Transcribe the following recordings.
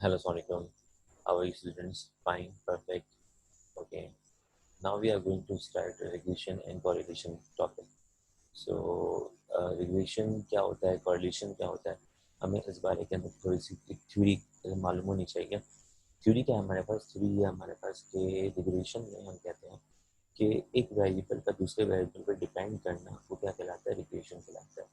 Hello, Sonicum. How are you, students? Fine, perfect. Okay. Now we are going to start a regression and correlation topic. So, regression क्या होता है, correlation क्या होता है, हमें इस बारे के अंदर थोड़ी सी एक थ्योरी मालूम होनी चाहिए। थ्योरी क्या है हमारे पास? थ्योरी है हमारे पास कि रिग्रेशन में हम कहते हैं कि एक वेरिएबल का दूसरे वेरिएबल पर डिपेंड करना, वो क्या कहलाता है? रिग्रेशन कहलाता है।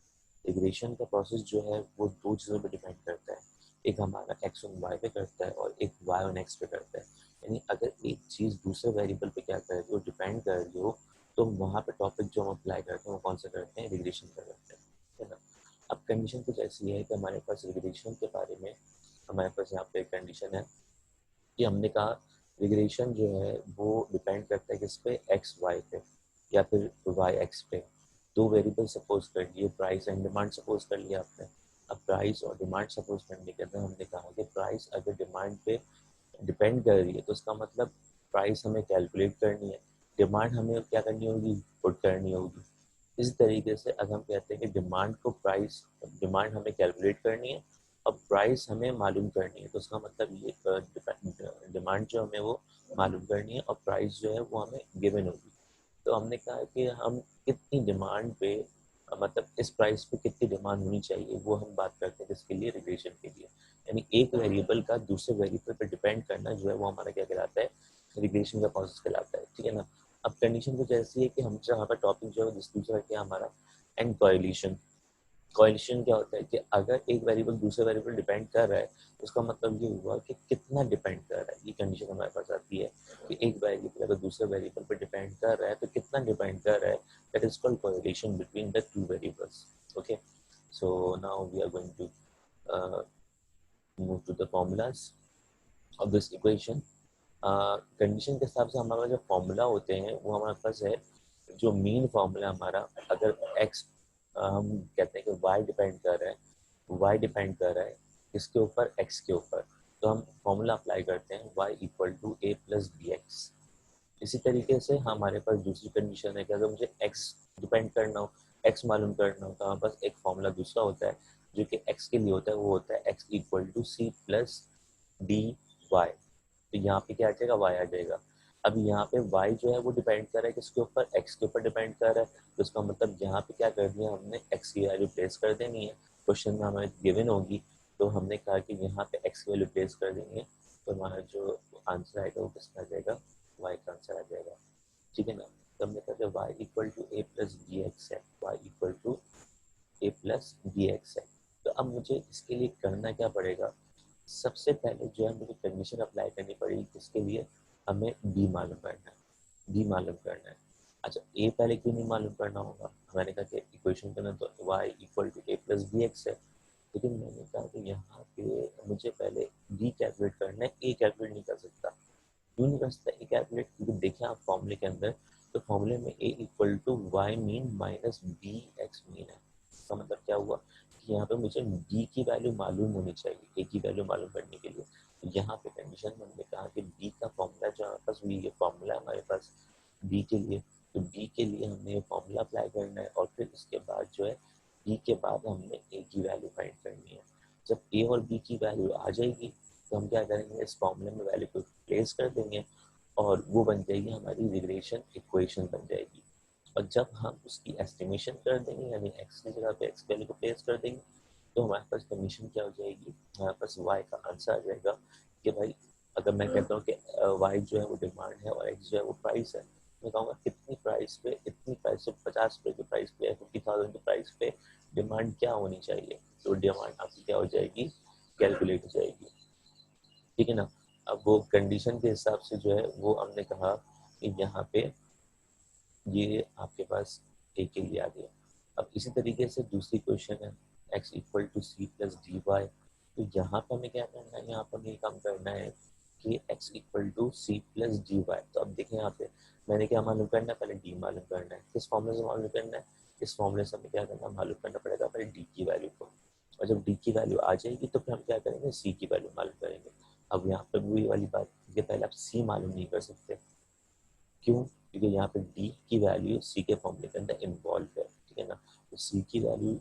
रिग्रेशन का प्रोसेस जो है वो दो चीज़ों पर डिपेंड करता है, एक हमारा एक्स ऑन वाई पे करता है और एक वाई ऑन एक्स पे करता है। यानी अगर एक चीज़ दूसरे वेरिएबल पे क्या कर रही हो, डिपेंड कर रही हो, तो वहाँ पे टॉपिक जो हम अप्लाई करते हैं वो कौन सा करते हैं? रिग्रेशन का करते हैं, है ना। अब कंडीशन कुछ ऐसी है कि हमारे पास रिग्रेशन के बारे में हमारे पास यहाँ पे कंडीशन है कि हमने कहा रिग्रेशन जो है वो डिपेंड करता है किस पे? एक्स वाई पे या फिर वाई एक्स पे। दो वेरिएबल सपोज कर लिए, प्राइस एंड डिमांड सपोज कर लिया आपने। अब प्राइस और डिमांड सपोज करने के अंदर हमने कहा कि प्राइस अगर डिमांड पे डिपेंड कर रही है तो उसका मतलब प्राइस हमें कैलकुलेट करनी है, डिमांड हमें क्या करनी होगी? पुट करनी होगी। इसी तरीके से अगर हम कहते हैं कि डिमांड को प्राइस, डिमांड हमें कैलकुलेट करनी है और प्राइस हमें मालूम करनी है, तो उसका मतलब ये डिमांड जो हमें वो मालूम करनी है और प्राइस जो है वो हमें गिवन होगी। तो हमने कहा कि हम कितनी डिमांड पे मतलब इस प्राइस पे कितनी डिमांड होनी चाहिए, वो हम बात करते हैं किसके लिए? रिग्रेशन के लिए। यानी एक वेरिएबल का दूसरे वेरिएबल पे डिपेंड करना जो है वो हमारा क्या कहलाता है? रिग्रेशन का प्रोसेस कहलाता है, ठीक है ना। अब कंडीशन कुछ ऐसी है कि हम यहाँ पर टॉपिक जो है दूसरा क्या हमारा? And correlation. कोरिलेशन क्या होता है कि अगर एक वेरिएबल दूसरे वेरिएबल डिपेंड कर रहा है तो उसका मतलब ये हुआ कि कितना डिपेंड कर रहा है। ये कंडीशन हमारे पास आती है कि एक वेरिएबल अगर दूसरे वेरिएबल पर डिपेंड कर रहा है तो कितना डिपेंड कर रहा है। That is called correlation between the two variables. Okay, so now we are going to move to the formulas of this equation. Condition के हिसाब से हमारा जो फॉर्मूला होते हैं वो हमारे पास है, जो मेन फॉर्मूला हमारा, अगर एक्स हम कहते हैं कि वाई डिपेंड कर रहा है, वाई डिपेंड कर रहा है किसके ऊपर? एक्स के ऊपर, तो हम फॉर्मूला अप्लाई करते हैं y equal to a plus b x. इसी तरीके से हमारे पास दूसरी कंडीशन है कि अगर मुझे एक्स डिपेंड करना हो, एक्स मालूम करना हो, तो हमारे पास एक फॉर्मूला दूसरा होता है जो कि एक्स के लिए होता है, वो होता है x equal to c plus d y. तो यहाँ पे क्या आ जाएगा? वाई आ जाएगा। अब यहाँ पे वाई जो है वो डिपेंड कर रहा है किसके ऊपर? एक्स के ऊपर डिपेंड कर रहा है, तो इसका मतलब यहाँ पे क्या कर दिया हमने? एक्स की वैल्यू प्लेस कर देनी है। क्वेश्चन में हमें गिवन होगी, तो हमने कहा कि यहाँ पे एक्स की वैल्यू प्लेस कर देंगे, तो हमारा जो आंसर आएगा वो किसका आ जाएगा? वाई का आंसर आ जाएगा, ठीक है ना। तो हमने कहा कि y equal to a plus b x है, y equal to a plus b x है। तो अब मुझे इसके लिए करना क्या पड़ेगा? सबसे पहले जो है मुझे कंडीशन अप्लाई करनी पड़ेगी किसके लिए? हमें बी मालूम करना है, बी मालूम करना है। अच्छा, ए पहले क्यों नहीं मालूम करना होगा? मैंने कहा कि इक्वेशन के अंदर तो y equal to a plus b x है, लेकिन मैंने कहा कि यहाँ पे मुझे पहले बी कैलकुलेट करना है, ए कैलकुलेट नहीं कर सकता। क्यों नहीं कर सकता ए कैलकुलेट? क्योंकि देखें आप फॉर्मूले के अंदर, तो फॉर्मूले में a equal to y mean minus b x mean है। इसका मतलब क्या हुआ कि यहाँ पे मुझे बी की वैल्यू मालूम होनी चाहिए ए की वैल्यू मालूम करने के लिए। तो यहाँ पे कंडीशन में हमने कहा कि बी का फॉर्मूला जो हमारे पास, ये फॉर्मूला हमारे पास बी के लिए, तो बी के लिए हमने ये फॉर्मूला अप्लाई करना है और फिर इसके बाद जो है बी के बाद हमने ए की वैल्यू फाइंड करनी है। जब ए और बी की वैल्यू आ जाएगी तो हम क्या करेंगे? इस फॉर्मूले में वैल्यू को प्लेस कर देंगे और वो बन जाएगी हमारी रिग्रेशन इक्वेशन बन जाएगी। और जब हम उसकी एस्टिमेशन कर देंगे, यानी एक्स की जगह पे एक्स वैल्यू को प्लेस कर देंगे, तो हमारे पास कंडीशन क्या हो जाएगी? हमारे पास वाई का आंसर आ जाएगा कि भाई, अगर मैं कहता हूँ कि वाई जो है वो डिमांड है और एक्स जो है वो प्राइस है, मैं कहूँगा कितनी प्राइस पे, इतनी प्राइस पे, 50 रुपये की प्राइस पे, 50,000 की प्राइस पे डिमांड क्या होनी चाहिए, तो डिमांड आपकी क्या हो जाएगी? कैलकुलेट हो जाएगी, ठीक है ना। अब वो कंडीशन के हिसाब से जो है वो हमने कहा कि यहाँ पे ये आपके पास ए के लिए आ गया। अब इसी तरीके से दूसरी क्वेश्चन है x equal to c plus d y. तो यहाँ पर हमें क्या करना है? यहाँ पर हमें काम करना है कि x equal to c plus d y. तो अब देखें यहाँ पे मैंने क्या मालूम करना है? पहले डी मालूम करना है। किस फॉर्मूले से मालूम करना है? इस फॉर्मूले से हमें क्या करना है? मालूम करना पड़ेगा पहले डी की वैल्यू को, और जब डी की वैल्यू आ जाएगी तो फिर हम क्या करेंगे? सी की वैल्यू मालूम करेंगे। अब यहाँ पर वही वाली बात कि पहले आप सी मालूम नहीं कर सकते। क्यों? क्योंकि यहाँ पे डी की वैल्यू सी के फॉर्मूले के अंदर इन्वॉल्व है, ठीक है ना। तो सी की वैल्यू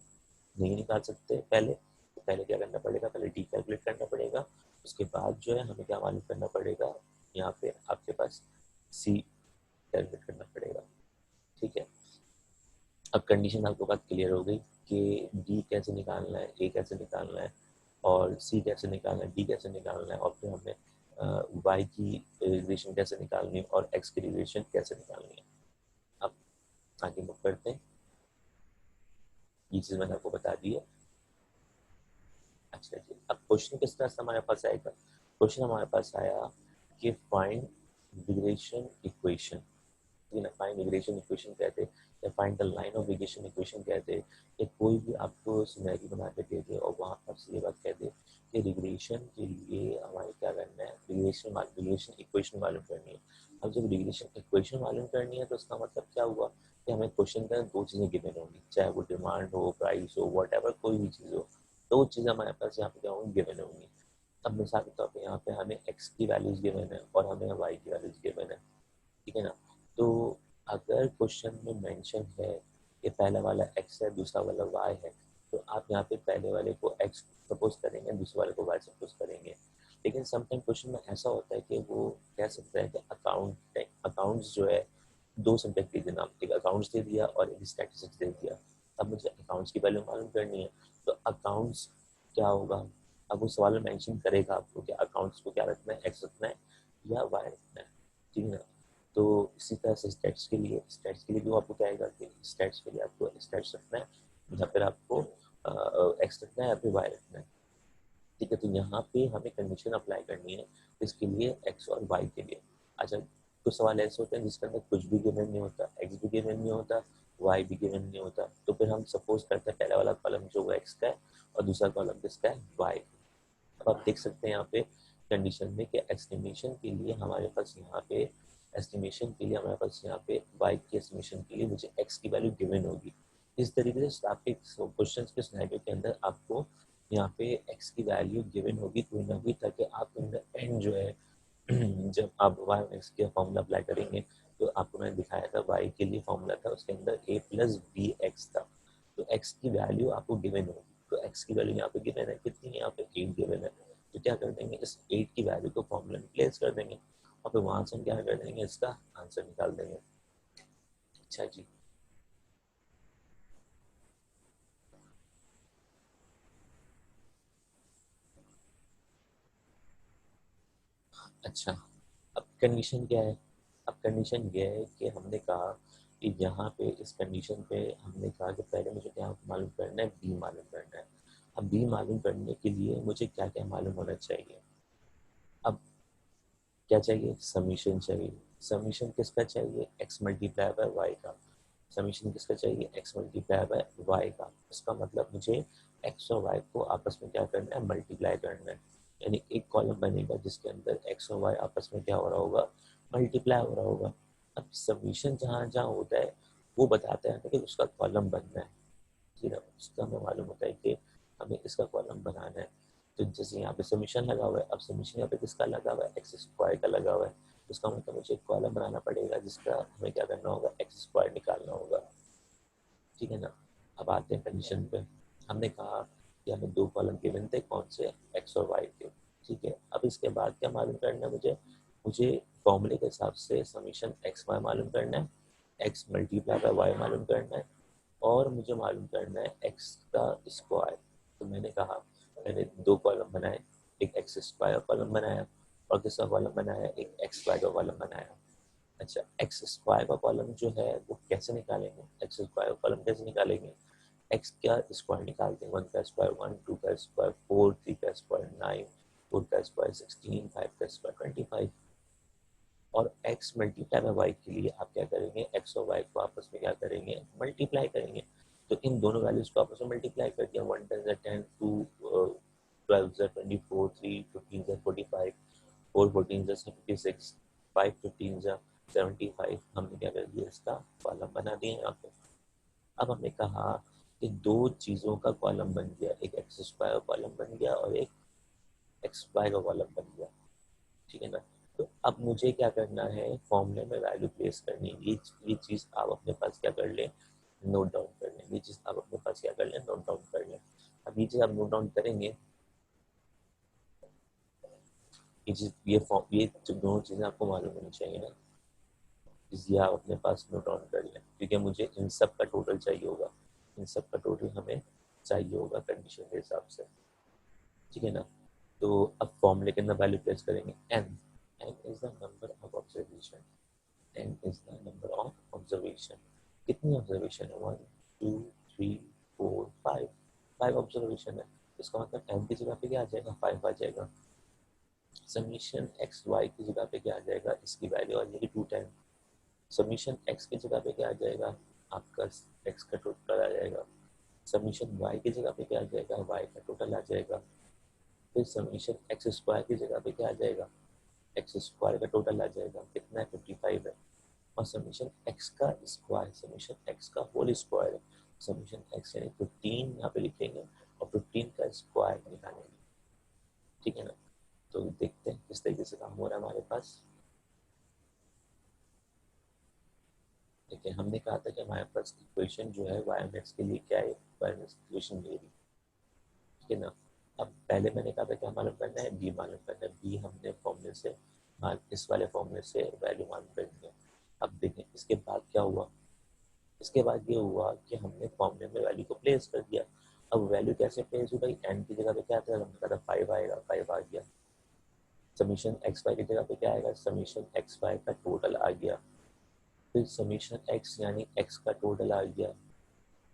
नहीं निकाल सकते पहले, तो पहले क्या करना पड़ेगा? पहले डी कैलकुलेट करना पड़ेगा उसके बाद जो है हमें क्या मालूम करना पड़ेगा, यहाँ पे आपके पास सी कैलकुलेट करना पड़ेगा। ठीक है, अब कंडीशन आपको बात क्लियर हो गई कि डी कैसे निकालना है, ए कैसे निकालना है, और सी कैसे निकालना है, डी कैसे निकालना है, और फिर हमें वाई की रिलेशन कैसे निकालनी है और एक्स की रिलेशन कैसे निकालनी है। अब आगे मूव करते हैं, ये चीज़ मैंने आपको बता दी है। अच्छा जी, अब क्वेश्चन किस तरह से हमारे पास आएगा, क्वेश्चन हमारे पास आया कि find relation equation, find relation equation कहते हैं या find the line of relation equation कहते हैं, कि कोई भी आपको सिनेरियो बना के दे दे और वहाँ पर आपसे ये बात कह दे कि रिलेशन के लिए हमारे क्या करना है, रिलेशन इक्वेशन मालूम करनी है। अब जब रिलेशन इक्वेशन मालूम करनी है तो उसका मतलब क्या हुआ कि हमें क्वेश्चन के अंदर दो चीज़ें गिवन होंगी, चाहे वो डिमांड हो, प्राइस हो, वट एवर, कोई भी चीज़ हो, दो चीज़ें हमारे पास यहाँ पे क्या होंगी, गिवन होंगी। अब मिसाल के तौर पर यहाँ पे हमें एक्स की वैल्यूज गिवन है और हमें वाई की वैल्यूज गिवन है, ठीक है ना। तो अगर क्वेश्चन में मेंशन है कि पहला वाला x है, दूसरा वाला y है, तो आप यहाँ पे पहले वाले को x सपोज करेंगे, दूसरे वाले को y सपोज करेंगे। लेकिन समटाइम क्वेश्चन में ऐसा होता है कि वो कह सकता है कि अकाउंट्स जो है दो सब्जेक्ट दे देना, एक अकाउंट्स दे दिया और एक स्टैटिस्टिक्स दे दिया। अब मुझे अकाउंट्स की वैल्यू मालूम करनी है, तो अकाउंट्स क्या होगा, अब वो सवाल में मेंशन करेगा आपको कि अकाउंट्स को क्या रखना है, एक्स रखना है या वाई रखना है, ठीक है ना। तो इसी तरह से स्टैट्स के लिए भी आपको क्या आएगा कि स्टैट्स के लिए आपको स्टैट्स रखना है या फिर आपको एक्स रखना है या फिर वाई रखना है, ठीक है। तो यहाँ पे हमें कंडीशन अप्लाई करनी है इसके लिए एक्स और वाई के लिए। अच्छा, कुछ सवाल ऐसे होते हैं जिसके अंदर कुछ भी गिवन नहीं होता, एक्स भी गिवन नहीं होता, वाई भी गिवन नहीं होता, तो फिर हम सपोज करते हैं पहला वाला कॉलम जो वो एक्स का है और दूसरा कॉलम किसका है, वाई। अब आप देख सकते हैं यहाँ पे कंडीशन में कि एस्टिमेशन के लिए हमारे पास यहाँ पे y की एस्टिमेशन के लिए मुझे x की वैल्यू गिवन होगी। इस तरीके से आपके क्वेश्चन के सिनेरियो के अंदर आपको यहाँ पे x की वैल्यू गिवन होगी कोई ना कोई, ताकि आप इन द एंड जो है जब आप y और x के फॉर्मूला अप्लाई करेंगे, तो आपको मैंने दिखाया था y के लिए फॉर्मूला था, उसके अंदर a प्लस बी एक्स था, तो x की वैल्यू आपको गिवन होगी। तो x की वैल्यू यहाँ पे गिवन है कितनी है, यहाँ पे 8 गिवन है, तो क्या कर देंगे, इस 8 की वैल्यू को फॉर्मूला में प्लेस कर देंगे और फिर वहां से हम क्या कर देंगे, इसका आंसर निकाल देंगे। अच्छा जी, अच्छा, अब कंडीशन क्या है, अब कंडीशन ये है कि हमने कहा कि यहाँ पे इस कंडीशन पे हमने कहा कि पहले मुझे क्या मालूम करना है, बी मालूम करना है। अब बी मालूम करने के लिए मुझे क्या क्या मालूम होना चाहिए, अब क्या चाहिए, समीशन चाहिए। समीशन किसका चाहिए, एक्स मल्टीप्लाई बाय वाई का। समीशन किसका चाहिए, एक्स मल्टीप्लाई बाय वाई का। इसका मतलब मुझे एक्स और वाई को आपस में क्या करना है, मल्टीप्लाई करना है। यानी एक कॉलम बनेगा जिसके अंदर एक्स और वाई आपस में क्या हो रहा होगा, मल्टीप्लाई हो रहा होगा। अब समीशन जहाँ जहाँ होता है वो बताता है कि उसका कॉलम बनना है, ठीक है। उसका हमें मालूम होता है कि हमें इसका कॉलम बनाना है। तो जैसे यहाँ पे समीशन लगा हुआ है, अब समीशन यहाँ पे किसका लगा हुआ है, एक्स स्क्वायर का लगा हुआ है, उसका मतलब मुझे एक कॉलम बनाना पड़ेगा जिसका हमें क्या करना होगा, एक्स स्क्वायर निकालना होगा, ठीक है ना। अब आते हैं कंडीशन पे, हमने कहा कि हमें दो कॉलम गिवन थे, कौन से, एक्स और वाई के, ठीक है। अब इसके बाद क्या मालूम करना है मुझे, मुझे फॉर्मूले के हिसाब से समीशन एक्स वाई मालूम करना है, एक्स मल्टीप्लाई बाय वाई मालूम करना है, और मुझे मालूम करना है एक्स का स्क्वायर। तो मैंने कहा, मैंने दो कॉलम बनाए, एक एक्स स्क्वायर कॉलम बनाया और दूसरा कॉलम बनाया एक एक्स स्क्वायर का कॉलम बनाया। अच्छा, एक्स स्क्वायर का कॉलम जो है वो कैसे निकालेंगे, एक्स स्क्वायर का कॉलम कैसे निकालेंगे, एक्स का स्क्वायर निकालते हैं, 1 का स्क्वायर 1, 2 का स्क्वायर 4, 3 का स्क्वायर 9, 4 का स्क्वायर 16, 5 का स्क्वायर 25। और x मल्टीप्लाई में y के लिए आप क्या करेंगे, x और y को आपस में क्या करेंगे, मल्टीप्लाई करेंगे। तो इन दोनों वैल्यूज को आपस में मल्टीप्लाई कर दिया, 1 10 10, 2 12 24, 3 15 45, 4 14 56, 5 15 75। हमने क्या कर दिया, इसका कॉलम बना दिया यहाँ पे। अब हमने कहा कि दो चीज़ों का कॉलम बन गया, एक एक्स स्क्वायर कॉलम बन गया और एक एक्स वाई का कॉलम बन गया, ठीक है ना। तो अब मुझे क्या करना है, फॉर्मूले में वैल्यू प्लेस करनी है। ये चीज़ आप अपने पास क्या कर लें, नोट डाउन कर लें। ये चीज़ आप अपने पास क्या कर लें, नोट डाउन कर लें। अब ये चीज़ आप नोट डाउन करेंगे, ये फॉर्म, ये जो दोनों चीज़ें आपको मालूम होनी चाहिए ना, इसलिए आप अपने पास नोट डाउन कर लें, क्योंकि मुझे इन सब का टोटल चाहिए होगा, इन सब का टोटल हमें चाहिए होगा कंडीशन के हिसाब से, ठीक है ना। तो अब फॉर्मूले के अंदर वैल्यू प्लेस करेंगे n, n is the number of observation, n is the number of observation. कितनी ऑब्जर्वेशन है, 1 2 3 4 5, 5 ऑब्जर्वेशन है। इसका मतलब एन की जगह पे क्या आ जाएगा, 5 आ जाएगा। समीशन एक्स वाई की जगह पे क्या आ जाएगा, इसकी वैल्यू आ जाएगी 210। समीशन एक्स की जगह पे क्या आ जाएगा, आपका एक्स का टोटल आ जाएगा। समीशन वाई की जगह पे क्या आ जाएगा, वाई का टोटल आ जाएगा। फिर समीशन एक्स स्क्वायर की जगह पे क्या आ जाएगा, एक्स स्क्वायर का टोटल आ जाएगा, कितना है 55 है। और समीशन एक्स का स्क्वायर, समीशन एक्स का होल स्क्वायर है, समीशन एक्स यानी 15 यहाँ पे लिखेंगे और 15 का स्क्वायर निकालेंगे, ठीक है ना। तो देखते हैं किस तरीके से काम हो रहा है हमारे पास। देखिए हमने कहा था कि हमारे पास इक्वेशन जो है वाई एम एक्स के लिए क्या है, वाई एम एक्स इक्वेशन ले रही, ठीक है ना। अब पहले मैंने कहा था क्या मालूम करना है, बी मालूम करना है, बी हमने फॉर्मूले से इस वाले फॉर्मूले से वैल्यू मालूम करनी है। अब देखें इसके बाद क्या हुआ, इसके बाद ये हुआ कि हमने फॉर्मूले में वैल्यू को प्लेस कर दिया। अब वैल्यू कैसे प्लेस हुई भाई, एन की जगह पे क्या था, हमने कहा था 5 आएगा, 5 आ गया। समीशन एक्स वाई की जगह पे क्या आएगा, समीशन एक्स वाई का टोटल आ गया। फिर समीशन एक्स यानी एक्स का टोटल आ गया।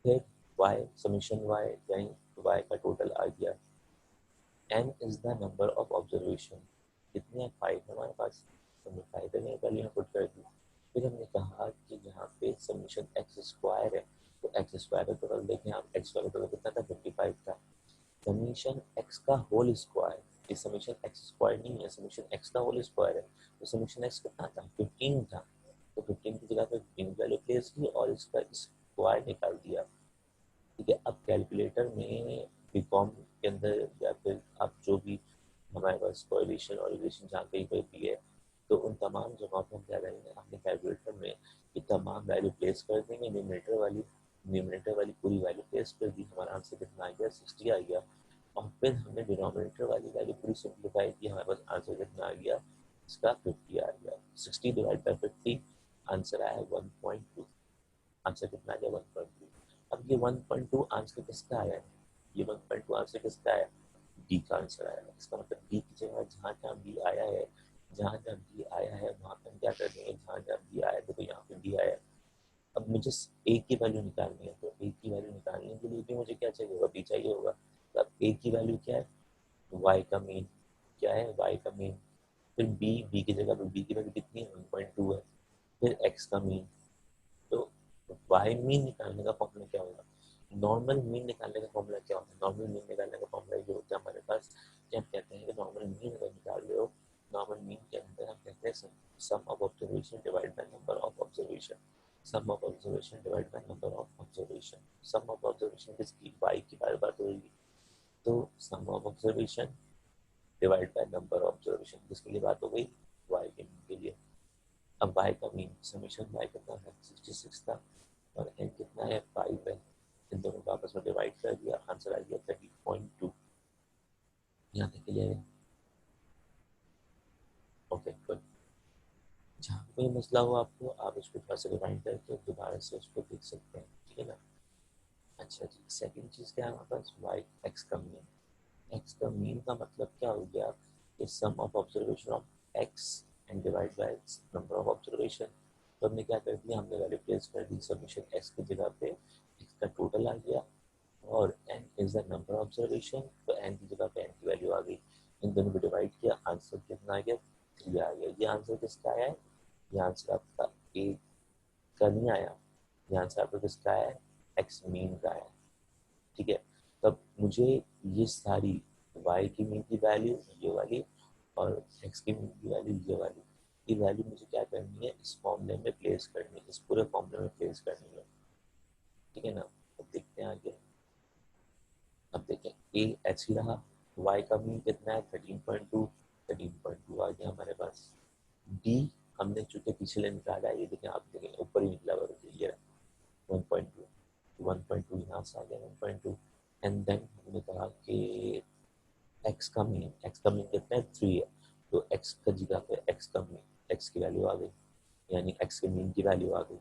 फिर वाई, समीशन वाई यानी वाई का टोटल आ गया। N is the number of observation, कितने हैं 5 हमारे पास, हमने 5 में वैल्यू पुट कर दी। फिर हमने कहा कि यहाँ पे समीशन एक्स स्क्वायर है, तो एक्स स्क्वायर का टोटल देखें आप, एक्स स्क्वायर का टोटल कितना था 55 था। समीशन एक्स का होल स्क्वायर, ये समीशन एक्स स्क्वायर नहीं है, समीशन एक्स का होल स्क्वायर है, तो समीशन एक्स कितना था 15 था, तो 15 की जगह पे 15 वैल्यू प्लेस की और इसका स्क्वायर निकाल दिया, ठीक है। अब कैलकुलेटर में बीकॉम के अंदर या फिर आप जो भी हमारे पास कोरिलेशन और रिलेशन जहाँ कहीं पर भी है, तो उन तमाम जगहों पर हम क्या करेंगे, अपने कैलकुलेटर में ये तमाम वैल्यू प्लेस कर देंगे, न्यूमरेटर वाली पूरी वैल्यू प्लेस कर दी, हमारा आंसर कितना आ गया 60 आ गया। और फिर हमने डिनोमिनेटर वाली वैल्यू पूरी सिंप्लीफाई की, हमारे पास आंसर कितना आ गया, इसका 50 आ गया। 60 डिवाइड बाई 50, आंसर आया 1.2, आंसर कितना आ गया 1.2। अब ये 1.2 आंसर किसका आया है, ये 1.2 आंसर किसका आया, डी का आंसर आया है। इसका मतलब डी की जगह जहाँ जहाँ बी आया है, जहाँ जहाँ बी आया है वहाँ पर हम क्या कर देंगे, जहाँ जहाँ बी आया है, देखो यहाँ पे बी आया है। अब मुझे ए की वैल्यू निकालनी है, तो ए की वैल्यू निकालने के लिए भी मुझे क्या चाहिए होगा, बी चाहिए होगा। तो अब ए की वैल्यू क्या है, वाई का मीन, क्या है वाई का मीन। फिर बी की जगह पे बी की वैल्यू कितनी है 1.2 है। फिर एक्स का मीन, तो वाई मीन निकालने का फॉर्मूला क्या होगा, नॉर्मल मीन निकालने का फॉर्मूला क्या होता है, नॉर्मल मीन निकालने का फॉर्मूला ये होता है हमारे पास कि हम कहते हैं कि नॉर्मल मीन अगर निकाल रहे हो, नॉर्मल मीन के अंदर हम कहते हैं sum of observation divide by number of observation, sum of observation divide by number of observation. Sum of observation किसकी, वाई की बार बात होगी, तो sum of observation divide by number of observation किसके लिए बात हो गई, वाई के मीन के लिए। अब वाई का मीन समीशन वाई कितना है 66 था, और एन कितना है 5 है, इन दोनों को आपस में डिवाइड कर दिया, आंसर आ गया 30.2। यहाँ तक क्लियर है, ओके गुड। जहाँ कोई मसला हो आपको, आप उसको थोड़ा सा रिवाइंड करके दोबारा से उसको देख सकते हैं, ठीक है ना। अच्छा जी, सेकंड चीज़ क्या है हमारे पास, वाई एक्स का मीन। एक्स का मीन का मतलब क्या हो गया, is sum of observation of x and divide by number of observation. तो हमने क्या कर दिया, हमने वैल्यू प्लेस कर दी, समीशन एक्स की जगह पे एक्स का टोटल आ गया, और n is the number observation, तो n की जगह पे n की वैल्यू आ गई, इन दोनों को डिवाइड किया, आंसर कितना आ गया 3 आ गया। ये आंसर किसका आया है, ये आंसर आपका ए का नहीं आया, ये आंसर आपका किसका आया है, एक्स मीन का आया, ठीक है। तब मुझे ये सारी y की मीन की वैल्यू ये वाली और x की मीन की वैल्यू ये वाली, ये वैल्यू मुझे क्या करनी है, इस फॉर्मूले में प्लेस करनी है, इस पूरे फॉर्मूले में प्लेस करनी है, ठीक है ना। अब देखते हैं आगे। अब देखें ए एच ही रहा, y का मीन कितना है 13.2, 13.2 आ गया हमारे पास। डी हमने चूंकि पिछले निकाला है, ये देखें आप देखें ऊपर ही निकला हुआ है, ये 1.2, 1.2 यहाँ से आ गया 1.2। एंड देन हमने कहा कि एक्स का मीन कितना है 3 है, तो x का जगह पे x की वैल्यू आ गई, यानी x के मीन की वैल्यू आ गई।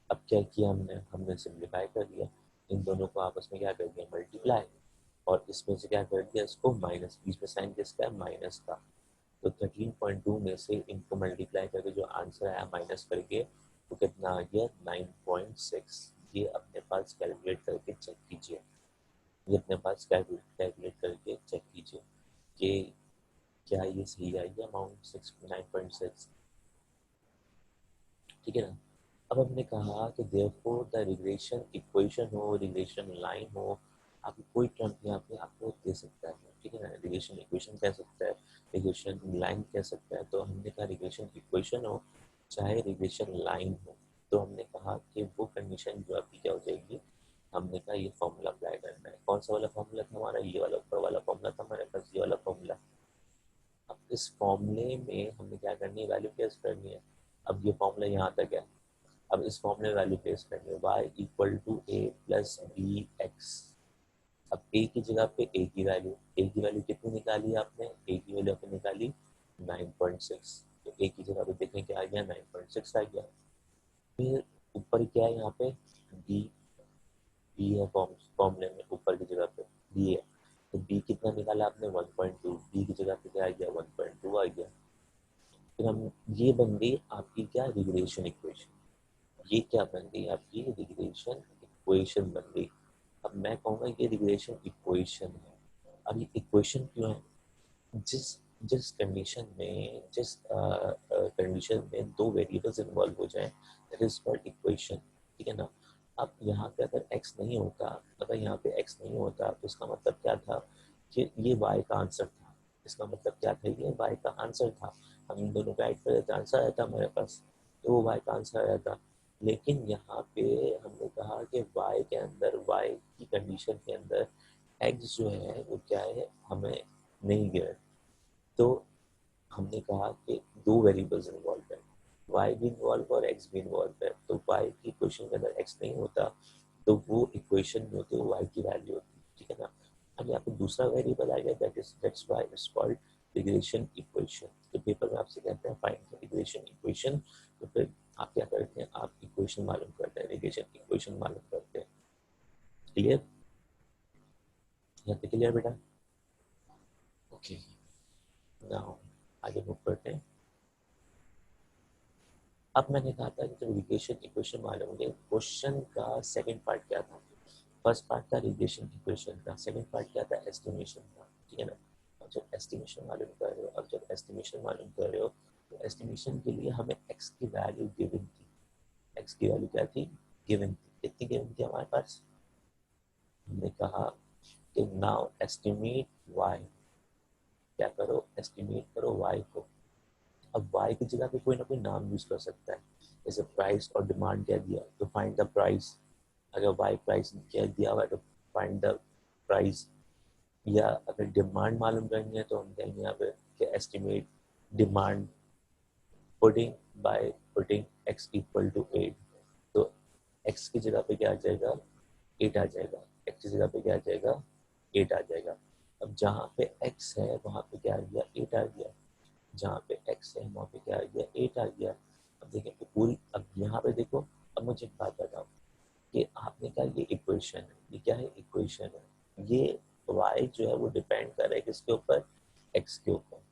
अब क्या किया हमने सिंप्लीफाई कर दिया, इन दोनों को आपस में क्या कर दिया, मल्टीप्लाई, और इसमें से क्या कर दिया, इसको माइनस, बीच में साइन किसका है, माइनस का। तो 13.2 में से इनको मल्टीप्लाई करके जो आंसर आया माइनस करके, तो कितना आ गया, 9.6। ये अपने पास कैलकुलेट करके चेक कीजिए, ये अपने पास कैलकुलेट करके चेक कीजिए कि क्या ये सही आई है अमाउंट 9.6, ठीक है ना। अब हमने कहा कि देयरफॉर द रिग्रेशन इक्वेशन हो, रिग्रेशन लाइन हो, आप कोई टर्म यहाँ पे आपको दे सकता है, ठीक है ना। रिग्रेशन इक्वेशन कह सकता है, रिग्रेशन लाइन कह सकता है। तो हमने कहा रिग्रेशन इक्वेशन हो चाहे रिग्रेशन लाइन हो, तो हमने कहा कि वो कंडीशन जो आपकी क्या हो जाएगी, हमने कहा ये फॉर्मूला अप्लाई करना है। कौन सा वाला फॉर्मूला था हमारा, ये वाला ऊपर वाला फॉर्मूला था हमारे पास, ये वाला फॉर्मूला। अब इस फॉर्मूले में हमने क्या करनी है, वैल्यू प्लेस करनी है। अब ये फॉर्मूला यहाँ तक है, अब इस फॉर्मूले में वैल्यू प्लेस करनी है, y equal to a plus b x. अब a की जगह पे a की वैल्यू कितनी निकाली आपने, a की वैल्यू आपने निकाली 9.6, तो a की जगह पे देखें क्या आ गया, 9.6 आ गया। फिर ऊपर क्या है यहाँ पे, b, b है फॉर्मूले में, ऊपर की जगह पे b है, तो b कितना निकाला आपने, 1.2, b की जगह पे क्या आ गया, 1.2 आ गया। फिर हम, ये बन गई आपकी क्या, रिग्रेशन इक्वेशन। ये क्या बन गई आपकी, रिग्रेशन इक्वेशन बन गई। अब मैं कहूँगा ये रिग्रेशन इक्वेशन है। अब ये इक्वेशन क्यों है, जिस जिस कंडीशन में दो वेरिएबल्स इन्वॉल्व हो जाएं, दैट इज कॉल्ड इक्वेशन, ठीक है ना। अब यहाँ पे अगर x नहीं होता, अगर यहाँ पे x नहीं होता तो इसका मतलब क्या था कि ये y का आंसर था। इसका मतलब क्या था, ये y का आंसर था। हम इन दोनों को ऐड कर देते, आंसर आया था हमारे पास, तो वो y का आंसर आया था। लेकिन यहाँ पे हमने कहा कि y के अंदर, y की कंडीशन के अंदर x जो है वो क्या है, हमें नहीं गिरा। तो हमने कहा कि दो वेरिएबल्स इन्वॉल्व है, y भी इन्वॉल्व और x भी इन्वॉल्व है। तो y की इक्वेशन के अंदर x नहीं होता, तो वो इक्वेशन में होती है, y की वैल्यू होती है, ठीक है ना। अब यहाँ पे दूसरा वेरिएबल आ गया, that's why it's called regression equation. तो पेपर में आपसे कहते हैं फाइंड द रिग्रेशन इक्वेशन, तो फिर आप क्या करते हैं, आप इक्वेशन मालूम करते हैं, रिग्रेशन इक्वेशन मालूम करते हैं। क्लियर, यहाँ पे क्लियर बेटा, ओके। नाउ आगे मूव करते हैं। अब मैंने कहा था कि जब रिग्रेशन इक्वेशन मालूम होंगे, क्वेश्चन का सेकंड पार्ट क्या था, फर्स्ट पार्ट था रिग्रेशन इक्वेशन का, सेकंड पार्ट क्या था, एस्टिमेशन का, ठीक है ना। अब जब एस्टिमेशन मालूम कर रहे हो, तो एस्टिमेशन के लिए हमें एक्स की वैल्यू गिवन थी। एक्स की वैल्यू क्या थी, गिवन थी। कितनी गिवन थी हमारे पास, हमने कहा कि नाउ एस्टिमेट वाई, क्या करो, एस्टिमेट करो वाई को। अब y की जगह पे कोई ना कोई नाम यूज कर सकता है, जैसे प्राइस और डिमांड क्या दिया, तो फाइंड द प्राइस। अगर y प्राइस क्या दिया हुआ है तो फाइंड द प्राइस, या अगर डिमांड मालूम करनी है तो हम कहेंगे यहाँ पे कि estimate demand putting by putting x equal to 8। तो x की जगह पे क्या आ जाएगा, 8 आ जाएगा, x की जगह पे क्या आ जाएगा, 8 आ जाएगा। अब जहाँ पे x है वहाँ पे क्या आ गया, 8 आ गया, जहाँ पे x है वहाँ पे क्या आ गया, 8 आ गया। अब देखिए तो पूरी, अब यहाँ पे देखो, अब मुझे एक बात बताओ कि आपने कहा ये इक्वेशन है, ये क्या है, इक्वेशन है। ये y जो है वो डिपेंड कर रहा है किसके ऊपर, x के ऊपर।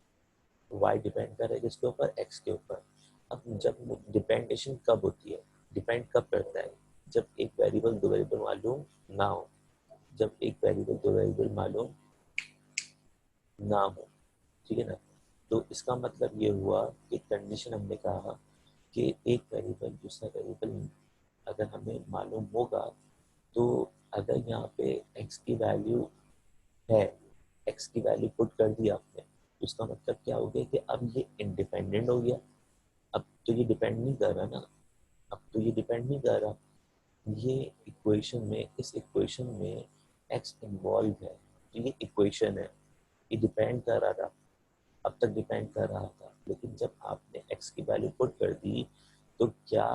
y डिपेंड कर रहा है किसके ऊपर, x के ऊपर। अब जब डिपेंडेशन कब होती है, डिपेंड कब करता है, जब एक वेरिएबल दो वेरिएबल मालूम ना हो, जब एक वेरिएबल दो वेरिएबल मालूम ना हो, ठीक है ना। तो इसका मतलब ये हुआ कि कंडीशन हमने कहा कि एक वेरिएबल दूसरा वेरिएबल अगर हमें मालूम होगा, तो अगर यहाँ पे x की वैल्यू है, x की वैल्यू पुट कर दी आपने, तो इसका मतलब क्या हो गया कि अब ये इंडिपेंडेंट हो गया। अब तो ये डिपेंड नहीं कर रहा ना, अब तो ये डिपेंड नहीं कर रहा, ये इक्वेशन में, इस इक्वेशन में x इन्वॉल्व है, तो ये इक्वेशन है, ये डिपेंड कर रहा था, अब तक डिपेंड कर रहा था, लेकिन जब आपने x की वैल्यू पुट कर दी, तो क्या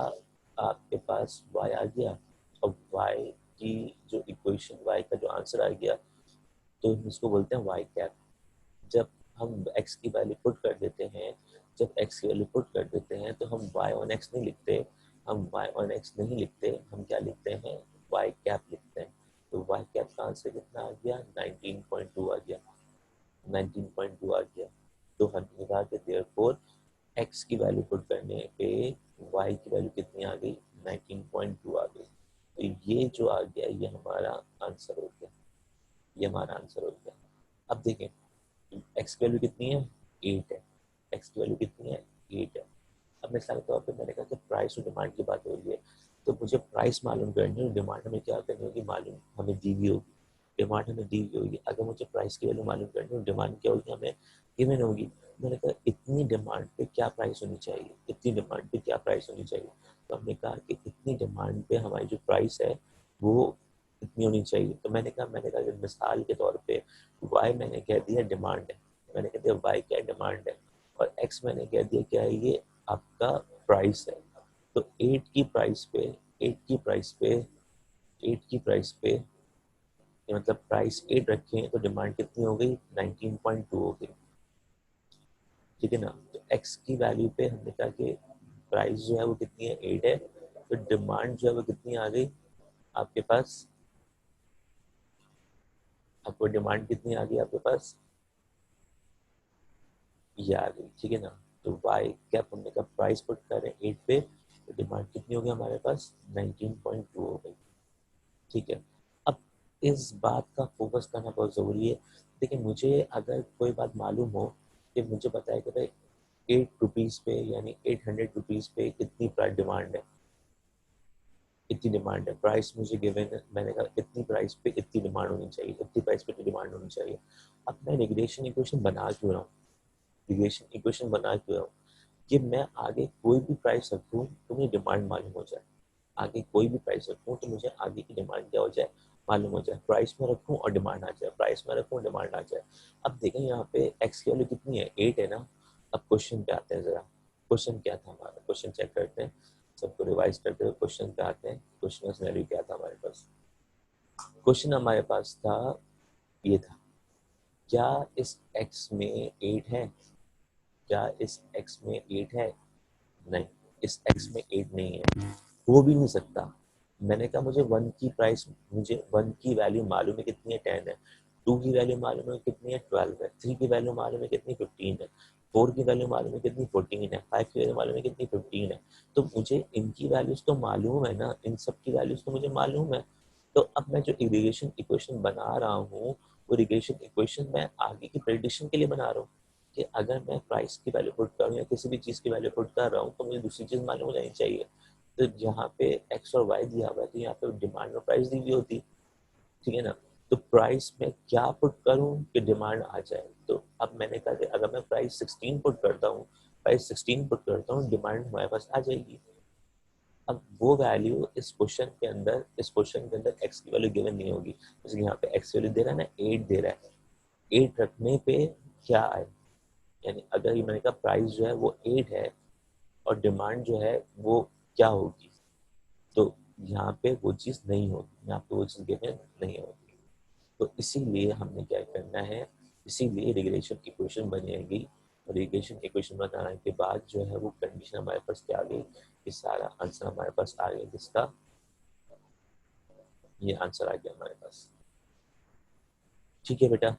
आपके पास y आ गया, और y की जो इक्वेशन, y का जो आंसर आ गया, तो इसको बोलते हैं y कैप। जब हम x की वैल्यू पुट कर देते हैं, जब x की वैल्यू पुट कर देते हैं तो हम y ऑन x नहीं लिखते, हम y ऑन x नहीं लिखते, हम क्या लिखते हैं, y कैप लिखते हैं। तो y कैप का आंसर कितना आ गया, 19.2 आ गया, 19.2 आ गया। तो हमने कहा कि देयरफॉर x की वैल्यू पुट करने पे y की वैल्यू कितनी आ गई, 19.2 आ गई। तो ये जो आ गया ये हमारा आंसर हो गया, ये हमारा आंसर हो गया। अब देखें x की वैल्यू कितनी है, 8 है, x की वैल्यू कितनी है, 8 है। अब मिसाल के तौर पे मैंने कहा कि प्राइस और डिमांड की बात हो रही है, तो मुझे प्राइस मालूम करनी है, डिमांड हमें क्या करनी होगी, मालूम हमें दी हुई होगी, डिमांड हमें दी हुई होगी। अगर मुझे प्राइस की वैल्यू मालूम करनी है, डिमांड क्या होगी, हमें गिवन होगी। मैंने कहा इतनी डिमांड पे क्या प्राइस होनी चाहिए, इतनी डिमांड पे क्या प्राइस होनी चाहिए। तो हमने कहा कि इतनी डिमांड पे हमारी जो प्राइस है वो इतनी होनी चाहिए। तो मैंने कहा कि मिसाल के तौर पे वाई मैंने कह दिया डिमांड है, मैंने कह दिया वाई क्या डिमांड है, और एक्स मैंने कह दिया क्या है, ये आपका प्राइस है। तो 8 की प्राइस पे 8 की प्राइस पे 8 की प्राइस पे मतलब प्राइस 8 रखें तो डिमांड कितनी हो गई, 19.2 हो गई, ठीक है ना। तो एक्स की वैल्यू पे हमने कहा कि प्राइस जो है वो कितनी है, 8 है, तो डिमांड जो है वो कितनी आ गई आपके पास, आपको डिमांड कितनी आ गई आपके पास, ये आ गई, ठीक है ना। तो वाई कैप हमने कहा प्राइस पुट करें 8 पे, तो डिमांड कितनी हो गई हमारे पास, 19.2 हो गई, ठीक है। अब इस बात का फोकस करना बहुत ज़रूरी है। देखिए मुझे अगर कोई बात मालूम हो कि मुझे बताया कि भाई 8 रुपीज़ पे यानी 800 रुपीज़ पे कितनी प्राइस डिमांड है, इतनी डिमांड है, प्राइस मुझे गिवन है, मैंने कहा इतनी प्राइस पे इतनी डिमांड होनी चाहिए, इतनी प्राइस पे इतनी डिमांड होनी चाहिए। अब मैं रिग्रेशन इक्वेशन बना क्यों रहा हूँ, रिग्रेशन इक्वेशन बना क्यों रहा हूँ कि मैं आगे कोई भी प्राइस रखूँ तो मुझे डिमांड मालूम हो जाए, आगे कोई भी प्राइस रखूँ तो मुझे आगे की डिमांड क्या हो जाए, मालूम हो जाए। प्राइस में रखूँ और डिमांड आ जाए, प्राइस में रखूँ डिमांड आ जाए। अब देखें यहाँ पे एक्स की वैल्यू कितनी है, 8 है ना। अब क्वेश्चन पे आते हैं जरा, क्वेश्चन क्या था हमारा, क्वेश्चन चेक करते हैं, सबको रिवाइज करते हुए क्वेश्चन पे आते हैं। क्वेश्चन का सिनेरियो क्या था हमारे पास, क्वेश्चन हमारे पास था, ये था, क्या इस एक्स में 8 है, क्या इस एक्स में 8 है, नहीं, इस एक्स में 8 नहीं है, हो भी नहीं सकता। मैंने कहा मुझे वन की प्राइस, मुझे वन की वैल्यू मालूम है कितनी है, 10 है, टू की वैल्यू मालूम है कितनी है, 12 है, थ्री की वैल्यू मालूम है कितनी, 15 है, फोर की वैल्यू मालूम है कितनी, 14 है, फाइव की वैल्यू मालूम है कितनी, 15 है। तो मुझे इनकी वैल्यूज तो मालूम है ना, इन सब की वैल्यूज तो मुझे मालूम है। तो अब मैं जो इरिगेशन इक्वेशन बना रहा हूँ, वो इरिगेशन इक्वेशन मैं आगे की प्रेडिक्शन के लिए बना रहा हूँ कि अगर मैं प्राइस की वैल्यू पुट करूँ या किसी भी चीज़ की वैल्यू पुट कर रहा हूँ तो मुझे दूसरी चीज़ मालूम हो जानी चाहिए। तो जहाँ पे एक्स और वाई दिया हुआ है तो यहाँ पे डिमांड और प्राइस दी हुई होती, ठीक है ना। तो प्राइस में क्या पुट करूँ कि डिमांड आ जाए, तो अब मैंने कहा कि अगर मैं प्राइस 16 पुट करता हूँ, प्राइस 16 पुट करता हूँ, डिमांड हमारे पास आ जाएगी। अब वो वैल्यू इस क्वेश्चन के अंदर एक्स की वैल्यू गिवन नहीं होगी, जैसे यहाँ पे एक्स वैल्यू दे रहा है ना, 8 दे रहा है, 8 रखने पे क्या आए, यानी अगर ये मैंने कहा प्राइस जो है वो 8 है और डिमांड जो है वो क्या होगी, तो यहाँ पे वो चीज़ नहीं होगी, यहाँ पे वो चीज़ गिवन नहीं होगी। तो इसीलिए हमने क्या करना है, इसीलिए रिग्रेशन इक्वेशन बनेगी, और रिग्रेशन इक्वेशन बनाने के बाद जो है वो कंडीशन हमारे पास क्या आ गई, ये सारा आंसर हमारे पास आ गया, जिसका ये आंसर आ गया हमारे पास। ठीक है बेटा,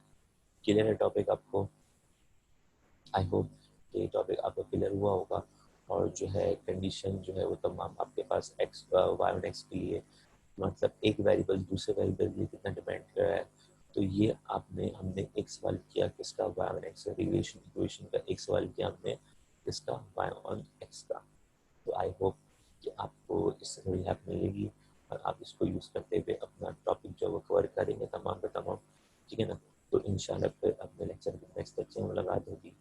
क्लियर है टॉपिक आपको, आई होप ये टॉपिक आपको क्लियर हुआ होगा। और जो है कंडीशन जो है वो तमाम आपके पास एक्स वाई और एक्स के लिए, मतलब एक वेरिएबल दूसरे वेरिएबल के लिए कितना डिपेंड कर रहा है। तो ये आपने हमने एक सवाल किया किसका, y on x relation equation का, एक सवाल किया हमने किसका, वाई ऑन एक्स का। तो आई होप कि आपको इससे थोड़ी हेल्प मिलेगी और आप इसको यूज़ करते हुए अपना टॉपिक जो है वो कवर करेंगे तमाम का तमाम, ठीक है ना। तो इंशाल्लाह फिर अपने लेक्चर नेक्स्ट लेक्चर में मुलाकात होगी।